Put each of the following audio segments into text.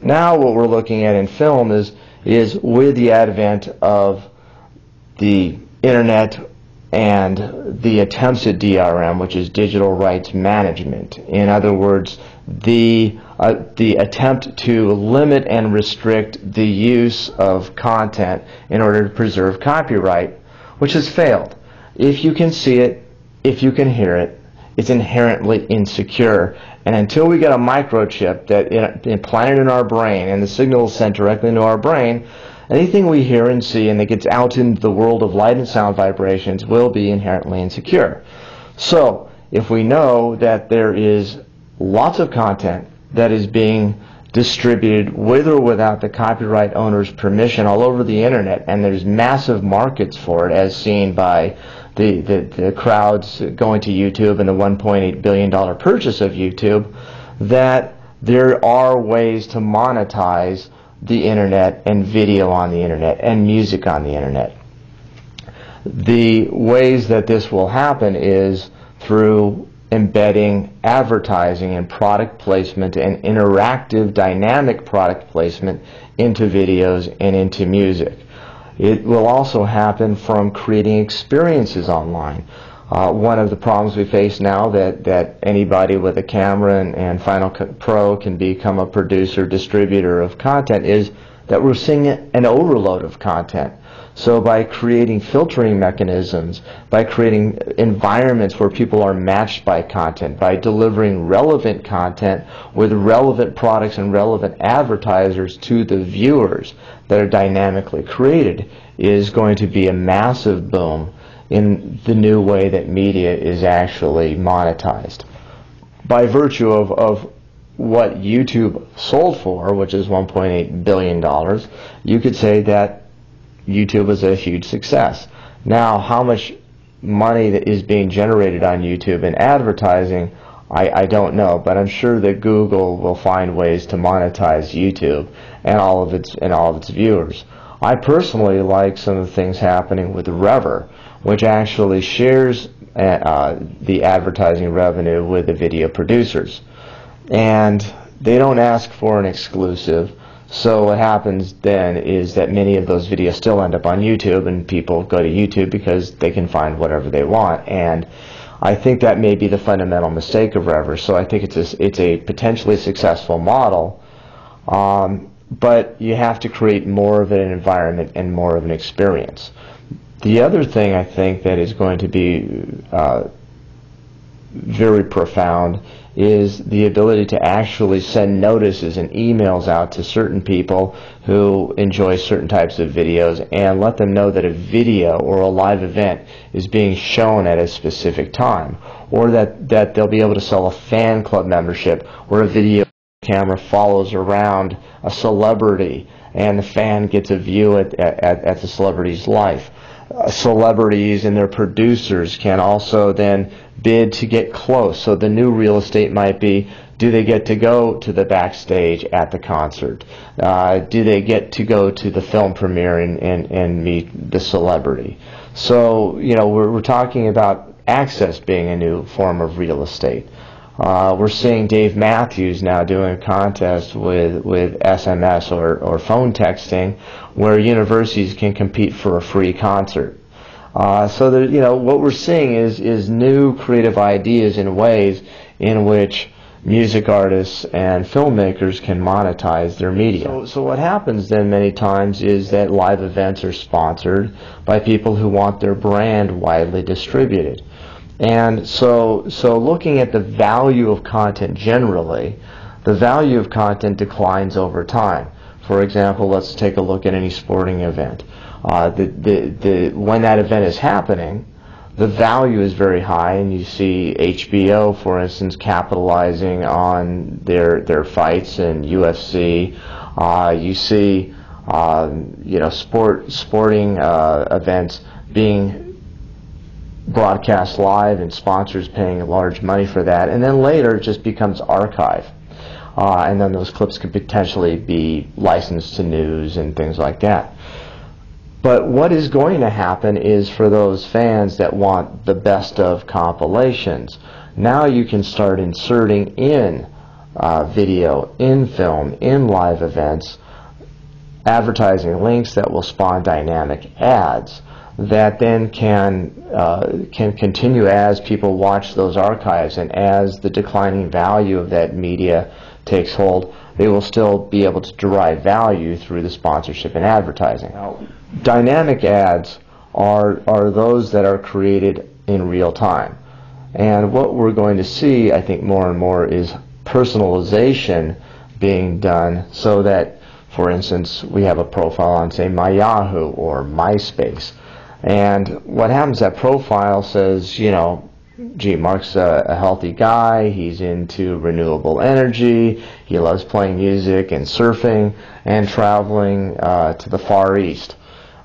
Now what we're looking at in film is with the advent of the internet and the attempts at DRM, which is digital rights management. In other words, the attempt to limit and restrict the use of content in order to preserve copyright, which has failed. If you can see it, if you can hear it, it's inherently insecure. And until we get a microchip that implanted in our brain and the signal is sent directly into our brain, anything we hear and see and that gets out into the world of light and sound vibrations will be inherently insecure. So if we know that there is lots of content that is being distributed with or without the copyright owner's permission all over the internet, and there's massive markets for it, as seen by the crowds going to YouTube and the $1.8 billion purchase of YouTube, that there are ways to monetize the internet and video on the internet and music on the internet. The ways that this will happen is through embedding advertising and product placement and interactive dynamic product placement into videos and into music. It will also happen from creating experiences online. One of the problems we face now that anybody with a camera and Final Cut Pro can become a producer, distributor of content is that we're seeing an overload of content. So by creating filtering mechanisms, by creating environments where people are matched by content, by delivering relevant content with relevant products and relevant advertisers to the viewers that are dynamically created, is going to be a massive boom in the new way that media is actually monetized. By virtue of what YouTube sold for, which is $1.8 billion, you could say that YouTube was a huge success. Now, how much money that is being generated on YouTube in advertising, I don't know, but I'm sure that Google will find ways to monetize YouTube and all of its viewers. I personally like some of the things happening with Rever, which actually shares the advertising revenue with the video producers, and they don't ask for an exclusive. So what happens then is that many of those videos still end up on YouTube, and people go to YouTube because they can find whatever they want. And I think that may be the fundamental mistake of Rever. So I think it's a potentially successful model, but you have to create more of an environment and more of an experience. The other thing I think that is going to be very profound is the ability to actually send notices and emails out to certain people who enjoy certain types of videos and let them know that a video or a live event is being shown at a specific time, or that they'll be able to sell a fan club membership where a video camera follows around a celebrity and the fan gets a view at the celebrity's life. Celebrities and their producers can also then bid to get close. So the new real estate might be, do they get to go to the backstage at the concert? Do they get to go to the film premiere and meet the celebrity? So, you know, we're talking about access being a new form of real estate. We're seeing Dave Matthews now doing a contest with SMS or phone texting where universities can compete for a free concert. So that, you know, what we're seeing is new creative ideas in ways in which music artists and filmmakers can monetize their media. So what happens then many times is that live events are sponsored by people who want their brand widely distributed. And so looking at the value of content generally, the value of content declines over time. For example, let's take a look at any sporting event. When that event is happening, the value is very high, and you see HBO, for instance, capitalizing on their fights in UFC. You see, you know, sporting events being broadcast live and sponsors paying large money for that, and then later it just becomes archive, and then those clips could potentially be licensed to news and things like that. But what is going to happen is, for those fans that want the best of compilations, now you can start inserting in video, in film, in live events, advertising links that will spawn dynamic ads that then can continue as people watch those archives, and as the declining value of that media takes hold, they will still be able to derive value through the sponsorship and advertising. Now, dynamic ads are those that are created in real time. And what we're going to see, I think, more and more is personalization being done, so that, for instance, we have a profile on, say, my Yahoo or MySpace. And what happens, that profile says, you know, gee, Mark's a healthy guy, he's into renewable energy, he loves playing music and surfing and traveling to the Far East.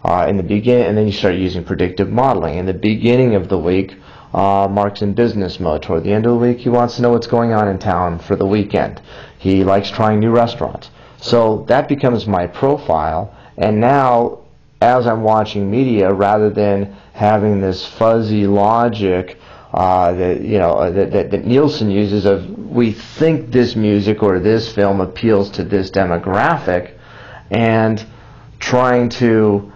In the beginning, and then you start using predictive modeling. In the beginning of the week, Mark's in business mode. Toward the end of the week, he wants to know what's going on in town for the weekend. He likes trying new restaurants. So that becomes my profile, and now as I'm watching media, rather than having this fuzzy logic that Nielsen uses of, we think this music or this film appeals to this demographic, and trying to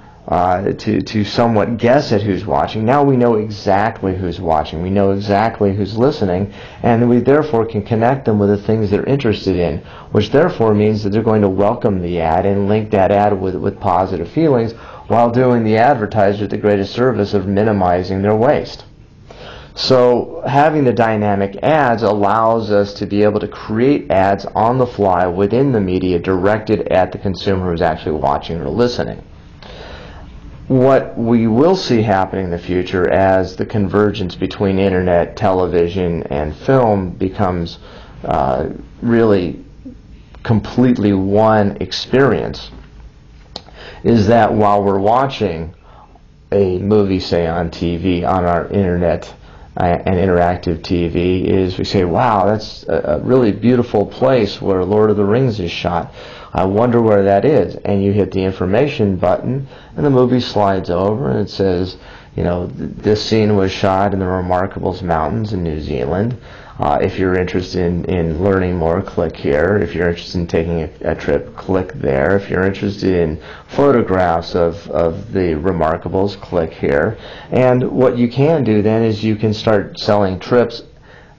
somewhat guess at who's watching. Now we know exactly who's watching. We know exactly who's listening, and we therefore can connect them with the things they're interested in, which therefore means that they're going to welcome the ad and link that ad with positive feelings, while doing the advertiser the greatest service of minimizing their waste. So having the dynamic ads allows us to be able to create ads on the fly within the media directed at the consumer who's actually watching or listening. What we will see happening in the future, as the convergence between internet, television, and film becomes really completely one experience, is that while we're watching a movie, say on TV, on our internet and interactive TV, is we say, wow, that's a really beautiful place where Lord of the Rings is shot. I wonder where that is. And you hit the information button, and the movie slides over, and it says, you know, this scene was shot in the Remarkables Mountains in New Zealand. If you're interested in learning more, click here. If you're interested in taking a trip, click there. If you're interested in photographs of the Remarkables, click here. And what you can do then is you can start selling trips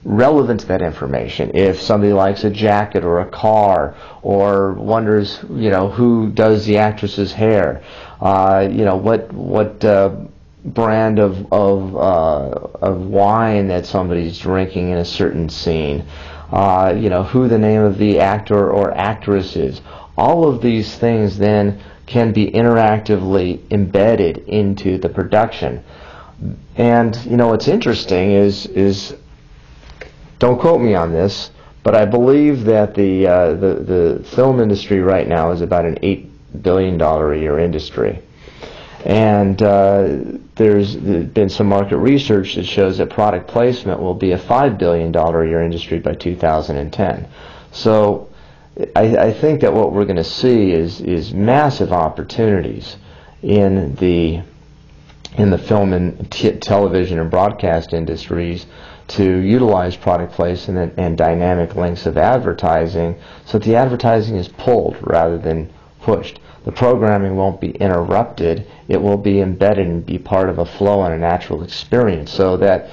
relevant to that information. If somebody likes a jacket or a car, or wonders, you know, who does the actress's hair, you know, what brand of wine that somebody's drinking in a certain scene, you know, who the name of the actor or actress is. All of these things then can be interactively embedded into the production. And you know, what's interesting is don't quote me on this, but I believe that the film industry right now is about an $8 billion a year industry. And there's been some market research that shows that product placement will be a $5 billion a year industry by 2010. So I think that what we're going to see is massive opportunities in the film and television and broadcast industries to utilize product placement and dynamic links of advertising, so that the advertising is pulled rather than pushed. The programming won't be interrupted. It will be embedded and be part of a flow and a natural experience, so that,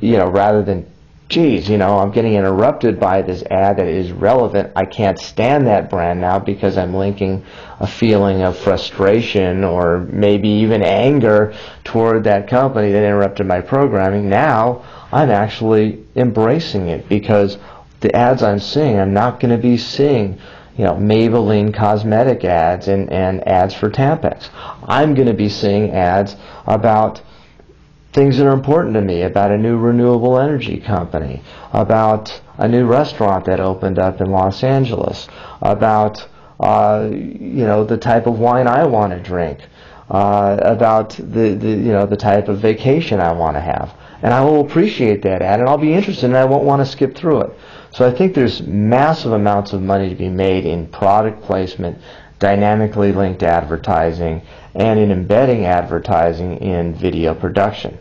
you know, rather than, geez, you know, I'm getting interrupted by this ad that is relevant, I can't stand that brand now because I'm linking a feeling of frustration or maybe even anger toward that company that interrupted my programming. Now I'm actually embracing it, because the ads I'm seeing, I'm not going to be seeing, you know, Maybelline cosmetic ads and ads for Tampax. I'm going to be seeing ads about things that are important to me, about a new renewable energy company, about a new restaurant that opened up in Los Angeles, about you know, the type of wine I want to drink, about the type of vacation I want to have. And I will appreciate that ad, and I'll be interested, and I won't want to skip through it. So I think there's massive amounts of money to be made in product placement, dynamically linked advertising, and in embedding advertising in video production.